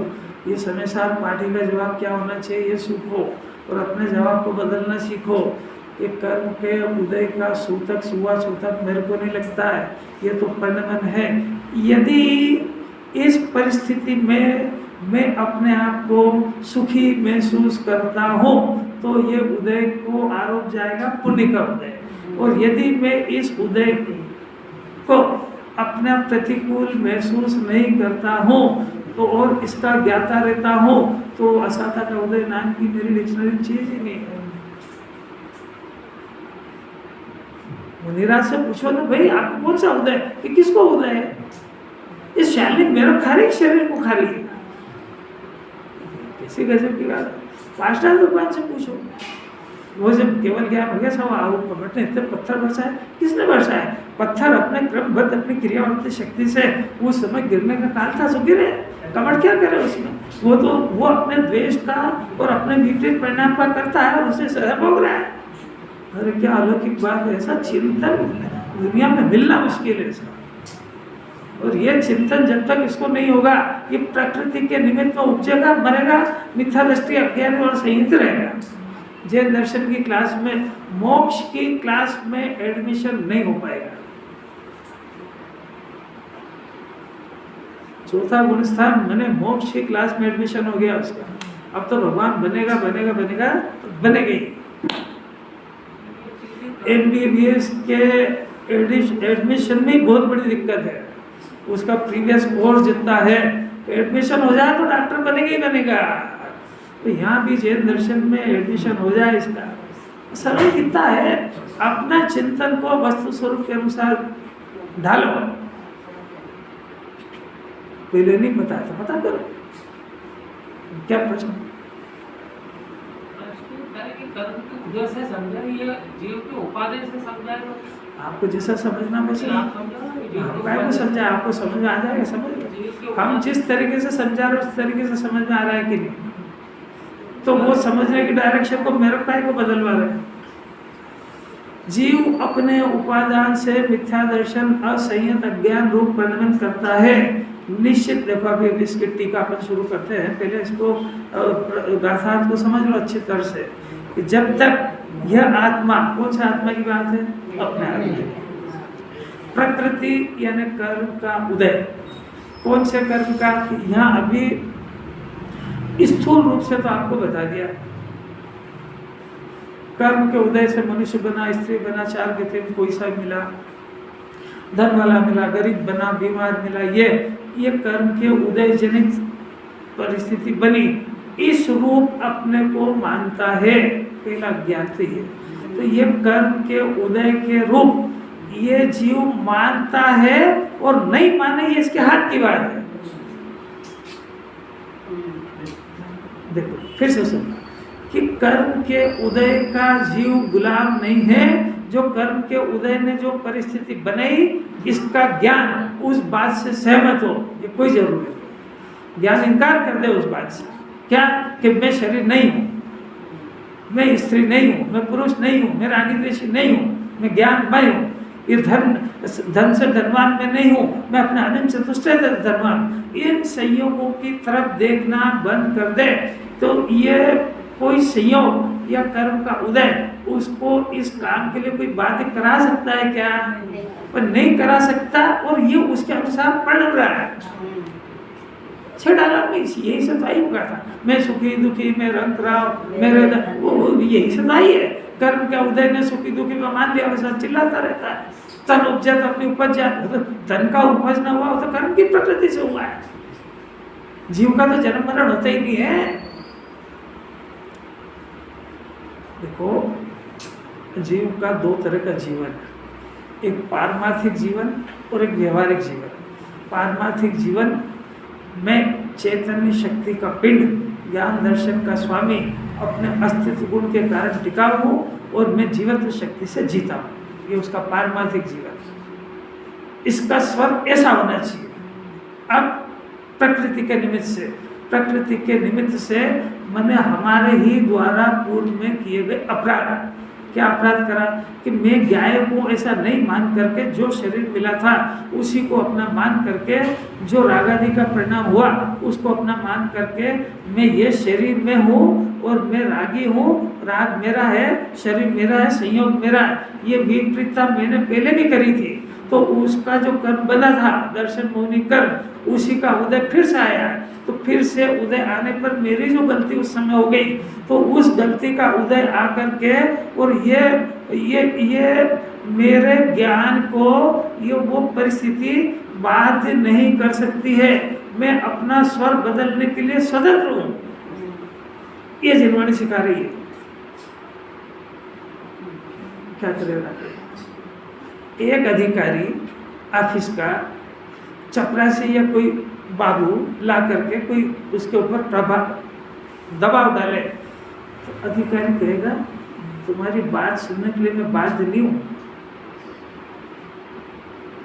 ये समय सार पाठी का जवाब क्या होना चाहिए ये सीखो और अपने जवाब को बदलना सीखो। ये कर्म के उदय का सूतक सुआ सूतक मेरे को नहीं लगता है, ये तो परिणमन है। यदि इस परिस्थिति में मैं अपने आप को सुखी महसूस करता हूँ तो ये उदय को आरोप जाएगा पुण्य का उदय। और यदि मैं इस उदय को अपना प्रतिकूल महसूस नहीं करता हूँ तो और इसका ज्ञाता रहता हूँ तो असाता का उदय नाम की मेरी डिक्शनरी चीज ही नहीं है। मुनिराज से पूछो ना भाई आपको कौन सा उदय, कि किसको उदय है? इस शालिनी मेरे खा रही, शरीर को खा रही है, कैसी गजब की बात। पांचटा भगवान से पूछो, वो जब केवल ज्ञान हो गया सब आओ पकड़ने इतने पत्थर बरसाए, किसने बरसाया? पत्थर अपने क्रमबद्ध अपनी क्रियावृत्ति शक्ति से उस समय गिरने का काल था, सो गिरे, कमर क्या करे उसमें? वो अपने द्वेष का और अपने विपरीत परिणाम का करता है और उसे सह भोग रहा है। अरे क्या अलौकिक बात है, ऐसा चिंतन दुनिया में मिलना मुश्किल है इसका। और ये चिंतन जब तक इसको नहीं होगा, ये प्रकृति के निमित्त में उपजेगा, मरेगा, मिथ्या दृष्टि अज्ञान और संहित रहेगा। जैन दर्शन की क्लास में, मोक्ष की क्लास में एडमिशन नहीं हो पाएगा। चौथा गुण स्थान मैंने मोक्ष की क्लास में एडमिशन हो गया उसका। अब तो भगवान बनेगा बनेगा बनेगा तो बनेगा ही। MBBS के एडमिशन में बहुत बड़ी दिक्कत है। उसका प्रीवियस कोर्स जितना है, एडमिशन हो जाए तो डॉक्टर बनेगा ही बनेगा। तो यहाँ भी जैन दर्शन में एडमिशन हो जाए इसका सरल कितना है, अपना चिंतन को वस्तु स्वरूप के अनुसार ढालो। पहले नहीं पता था, पता करो। क्या प्रश्न? कर्म को उदय से समझाइए, जीव के उपादेय से समझाए। आपको जैसा समझना वैसे आप समझो काय को समझा, आपको समझ में आ जाएगा, समझ लो। हम जिस तरीके से समझा रहे उस तरीके से समझ में आ रहा है कि नहीं, तो वो समझने की डायरेक्शन को मेरे काय को बदलवा रहे हैं। जीव अपने उपादान से मिथ्या दर्शन असंयत अज्ञान रूप परिणमन करता है। निश्चित देखो, अभी इसकी टीका अपन शुरू करते हैं। पहले इसको गाथार्थ को समझ लो अच्छी तरह से कि जब तक यह आत्मा, कौन सा आत्मा की बात है? अपने आत्मा। प्रकृति यानी कर्म का उदय, कौन से कर्म का? यहाँ अभी स्थूल रूप से तो आपको बता दिया। कर्म के उदय से मनुष्य बना, स्त्री बना, चार गति में कोई सा मिला, धन वाला मिला, गरीब बना, बीमार मिला, ये कर्म के उदय जनित परिस्थिति बनी। इस रूप अपने को मानता है, पहला ज्ञान तो ये। तो ये कर्म के उदय के रूप ये जीव मानता है और नहीं माने ये इसके हाथ की बात है। देखो फिर से सुनो कि कर्म के उदय का जीव गुलाम नहीं है। जो कर्म के उदय ने जो परिस्थिति बनाई, इसका ज्ञान उस बात से सहमत हो, ये कोई जरूरी नहीं। ज्ञान इनकार कर दे उस बात से, क्या कि मैं शरीर नहीं हूँ, मैं स्त्री नहीं हूँ, मैं पुरुष नहीं हूँ, मैं रागद्वेषी नहीं हूँ, मैं ज्ञानमय हूँ, ये धन से धनवान मैं नहीं हूँ, मैं अपने अनंत चतुष्टय धनवान। इन संयोगों की तरफ देखना बंद कर दे तो ये कोई संयोग या कर्म का उदय उसको इस काम के लिए कोई बाध्य करा सकता है क्या? पर नहीं करा सकता, और ये उसके अनुसार पढ़ रहा है। डाला में यही सताई होगा था, मैं सुखी दुखी, मैं रंग रहा, मेरे यही सताई है। कर्म के उदय ने सुखी दुखी में मान लिया, वैसा चिल्लाता रहता है। तन उपजत अपनी उपज जात, धन का उपज न हुआ तो कर्म की प्रकृति से हुआ है। जीव का तो जन्म मरण होता ही नहीं है। देखो जीव का दो तरह का जीवन है, एक पारमार्थिक जीवन और एक व्यवहारिक जीवन। पारमार्थिक जीवन में चैतन्य शक्ति का पिंड, ज्ञान दर्शन का स्वामी, अपने अस्तित्व गुण के कारण टिका हूँ और मैं जीवंत शक्ति से जीता हूँ, ये उसका पारमार्थिक जीवन। इसका स्वर ऐसा होना चाहिए। अब प्रकृति के निमित्त से मैंने हमारे ही द्वारा पूर्व में किए गए अपराध, क्या अपराध करा कि मैं गाय को ऐसा नहीं मान करके जो शरीर मिला था उसी को अपना मान करके, जो रागादि का परिणाम हुआ उसको अपना मान करके मैं ये शरीर में हूँ और मैं रागी हूँ, राग मेरा है, शरीर मेरा है, संयोग मेरा है। ये विपरीतता मैंने पहले भी करी थी, तो उसका जो कर्म बना था दर्शन मोहिनी कर्म, उसी का उदय फिर से आया। तो फिर से उदय आने पर मेरी जो गलती उस समय हो गई, तो उस गलती का उदय आकर के और ये मेरे ज्ञान को ये वो परिस्थिति बाध्य नहीं कर सकती है। मैं अपना स्वर बदलने के लिए स्वतंत्र हूँ, ये जिनवाणी सिखा रही है। क्या करेगा? एक अधिकारी ऑफिस का चपरासी या कोई बाबू ला करके कोई उसके ऊपर दबाव डाले, तो अधिकारी कहेगा तुम्हारी बात सुनने के लिए मैं बाध्य नहीं हूँ।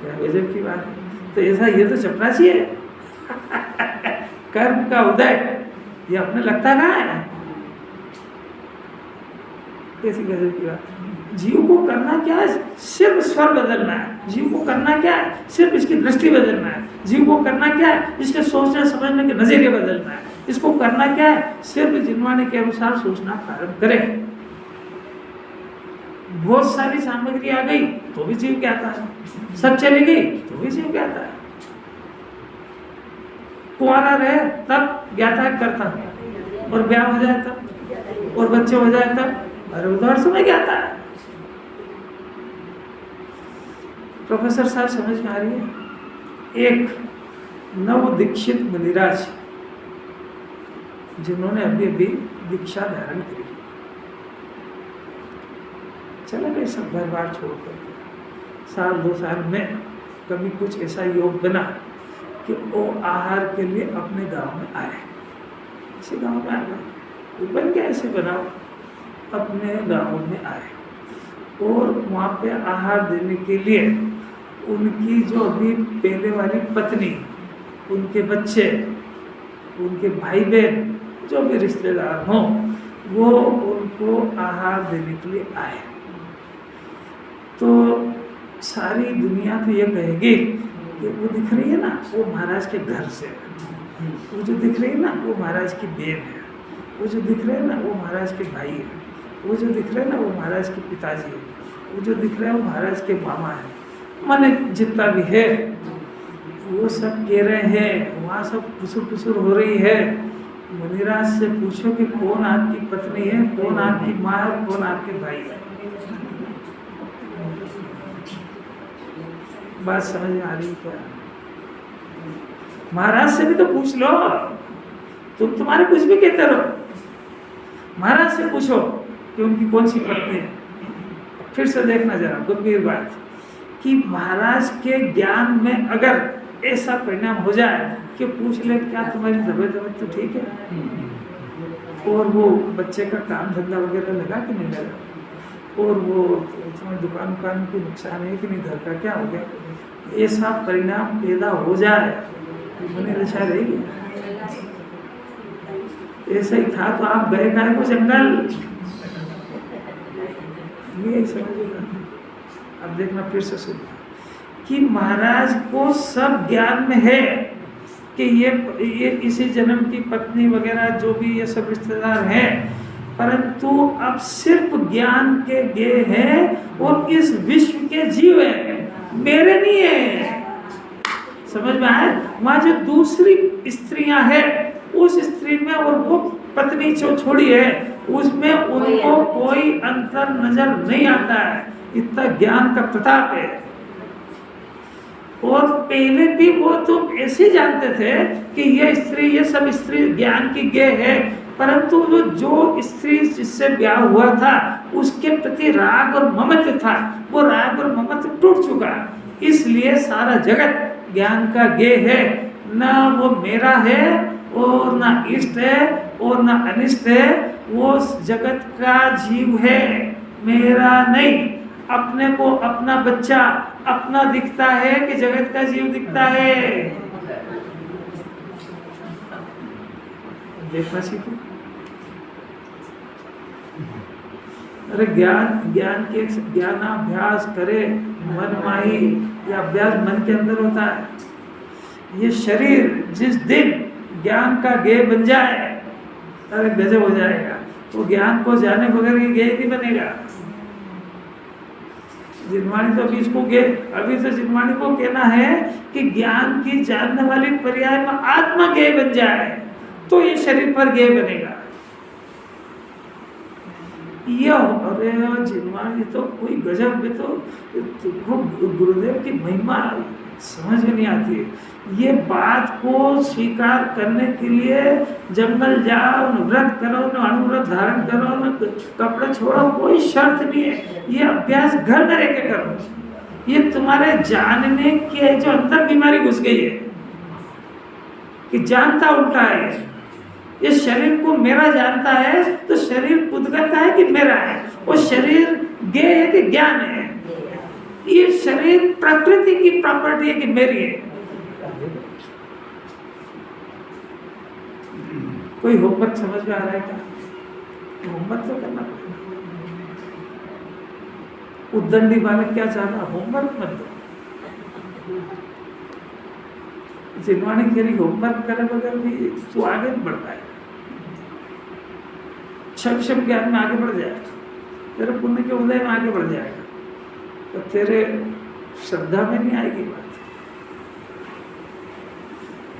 क्या गजब की बात है। तो ऐसा ये तो चपरासी है। कर्म का उदय ये अपने लगता कहाँ है? कैसी गजब की बात। जीव को करना क्या है? सिर्फ स्वर बदलना है। जीव को करना क्या है? सिर्फ इसकी दृष्टि बदलना है। जीव को करना क्या है? इसके सोचने समझने के नजरिए बदलना है। इसको करना क्या है? सिर्फ जिनवाणी के अनुसार सोचना प्रारंभ करें। बहुत सारी सामग्री आ गई तो भी जीव क्या आता है, सब चली गई तो भी जीव क्या आता है। कुंवारा रहे तब ज्ञाता करता, और ब्याह हो जाए तब, और बच्चे हो जाए तब, अरे उधर समय ज्ञाता है। प्रोफेसर साहब समझ में आ रही है? एक नव दीक्षित मुनिराज जिन्होंने अभी अभी दीक्षा धारण करी, चला गए सब घर बार छोड़कर, साल 2 साल में कभी कुछ ऐसा योग बना कि वो आहार के लिए अपने गांव में आए। इसी गांव में आ गए, बन गया ऐसे बनाओ, अपने गांव में आए और वहाँ पे आहार देने के लिए उनकी जो अभी पहले वाली पत्नी, उनके बच्चे, उनके भाई बहन, जो भी रिश्तेदार हों, वो उनको आहार देने के लिए आए। तो सारी दुनिया तो ये कहेगी कि वो दिख रही है ना, वो महाराज के घर से है, वो जो दिख रही है ना वो महाराज की बहन है, वो जो दिख रहे हैं ना वो महाराज के भाई है, वो जो दिख रहे हैं ना वो महाराज के पिताजी है, वो जो दिख रहे हैं वो महाराज के मामा है। माने जितना भी है वो सब कह रहे हैं, वहाँ सब पुसुर पुसुर हो रही है। मुनिराज से पूछो कि कौन आपकी पत्नी है, कौन आपकी माँ है, कौन आपके भाई है। बात समझ में आ रही क्या? महाराज से भी तो पूछ लो, तुम तुम्हारे कुछ भी कहते रहो, महाराज से पूछो कि उनकी कौन सी पत्नी है। फिर से देखना जरा गंभीर बात कि महाराज के ज्ञान में अगर ऐसा परिणाम हो जाए कि पूछ ले क्या तुम्हारी तबीयत तो ठीक है, और वो बच्चे का काम धंधा वगैरह लगा कि नहीं लगा, और वो तुम्हारी दुकान की नुकसान है कि नहीं, घर का क्या हो गया, ऐसा परिणाम पैदा हो जाए मैंने दशा रहेगी। ऐसा ही था तो आप गए गाय को जंगल, ये समझिएगा। अब देखना फिर से सुन कि महाराज को सब ज्ञान में है कि ये इसी जन्म की पत्नी वगैरह जो भी ये सब रिश्तेदार हैं, परंतु अब सिर्फ ज्ञान के गे हैं और इस विश्व के जीव हैं, मेरे नहीं है। समझ में आए? वहाँ जो दूसरी स्त्रियां हैं उस स्त्री में और वो पत्नी जो छोड़ी है उसमें उनको कोई अंतर नजर नहीं आता है, इतना ज्ञान का प्रताप है। और पहले भी वो तो ऐसे जानते थे कि ये स्त्री, ये सब स्त्री ज्ञान की गे है, परंतु वो जो स्त्री जिससे ब्याह हुआ था उसके प्रति राग और ममत्व था, वो राग और ममत्व टूट चुका, इसलिए सारा जगत ज्ञान का गे है। ना वो मेरा है और ना इष्ट है और ना अनिष्ट है, वो जगत का जीव है, मेरा नहीं। अपने को अपना बच्चा अपना दिखता है कि जगत का जीव दिखता है? देखना सीखो। अरे ज्ञान के ज्ञानाभ्यास करे मन माही, या अभ्यास मन के अंदर होता है। ये शरीर जिस दिन ज्ञान का गे बन जाए, अरे गजब हो जाएगा। वो ज्ञान को जाने बगैर ये गे नहीं बनेगा। जिनवाणी तो अभी इसको गे, अभी तो जिनवाणी को कहना है कि ज्ञान की जानने वाली पर्याय में आत्मा गे बन जाए तो ये शरीर पर गे बनेगा। ये अरे जिनवाणी तो कोई गजब में तो गुरुदेव की महिमा समझ में नहीं आती है। ये बात को स्वीकार करने के लिए जंगल जाओ, व्रत करो, न अनुव्रत धारण करो, न कपड़े छोड़ो, कोई शर्त नहीं है। ये अभ्यास घर में रह के करो। ये तुम्हारे जानने के जो अंदर बीमारी घुस गई है कि जानता उल्टा है। ये शरीर को मेरा जानता है तो शरीर पुद्गल का है कि मेरा है, वो शरीर गे है कि ज्ञान है। ये शरीर प्रकृति की प्रॉपर्टी है कि मेरी है। कोई होमवर्क समझ में आ रहा है क्या? होमवर्क तो करना पड़ेगा। उद्दंडी बालक क्या चाहता? होमवर्क मत दो। जिनवाणी कह रही होमवर्क करे बगैर भी तू आगे नहीं बढ़ पाएगा। क्षम ज्ञान में आगे बढ़ जाएगा, तेरे पुण्य के उदय में आगे बढ़ जाएगा, तो तेरे श्रद्धा में नहीं आएगी बात।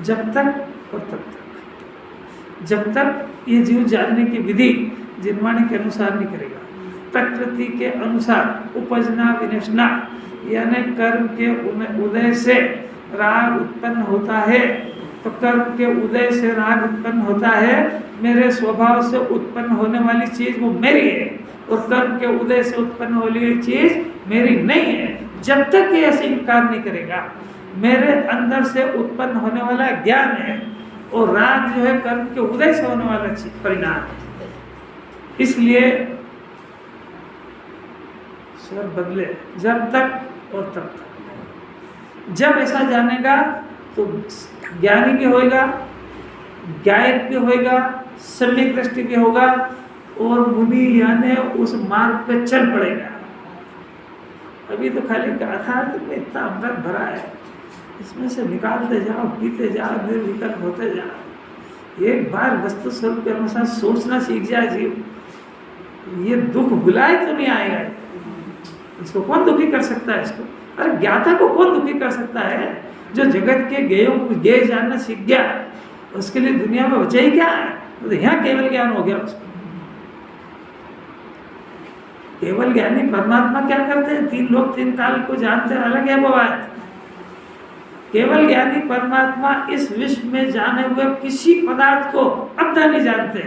जब तक और तब तक, जब तक ये जीव जानने की विधि जिनवाणी के अनुसार नहीं करेगा, प्रकृति के अनुसार उपजना विनशना यानी कर्म के उदय से राग उत्पन्न होता है, तो कर्म के उदय से राग उत्पन्न होता है, मेरे स्वभाव से उत्पन्न होने वाली चीज वो मेरी है, और कर्म के उदय से उत्पन्न वाली चीज मेरी नहीं है। जब तक ये ऐसे इनकार नहीं करेगा, मेरे अंदर से उत्पन्न होने वाला ज्ञान है, और राग जो है कर्म के उदय से होने वाला परिणाम है। इसलिए सर बदले जब तक और तब तक। जब ऐसा जानेगा तो ज्ञानी भी होएगा, गायक भी होएगा, सम्यक दृष्टि भी होगा, और मुनि यानी उस मार्ग पे चल पड़ेगा। अभी तो खाली गाथा में इतना अमृत भरा है, इसमें से निकालते जाओ, पीते जाओ, निर्विकल्प होते जाओ। एक बार वस्तु स्वरूप के अनुसार सोचना सीख जाए जीव, ये दुख बुलाए तो नहीं आएगा। इसको कौन दुखी कर सकता है? इसको अरे ज्ञाता को कौन दुखी कर सकता है? जो जगत के गेयों को गेय जानना सीख गया, उसके लिए दुनिया में बचा ही क्या है? तो यहाँ केवल ज्ञान हो गया उसको। केवल ज्ञानी परमात्मा क्या करते हैं? 3 लोक 3 काल को जानते हैं, अलग है वो बात। केवल ज्ञानी परमात्मा इस विश्व में जाने हुए किसी पदार्थ को अपना नहीं जानते।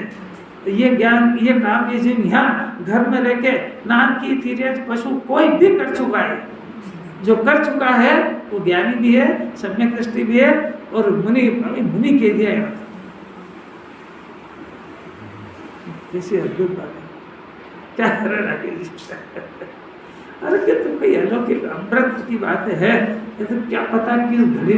तो ये ज्ञान, ये काम, ये जिन यहाँ घर में रह के नानकी तीर्थ पशु कोई भी कर चुका है। जो कर चुका है वो ज्ञानी भी है, सम्यक दृष्टि भी है, और मुनि कह दिया है। कैसी अद्भुत बात है, क्या करना अरे कि तुम कोई अलौकिक अमृत की बात है, ये तो क्या पता कि घड़ी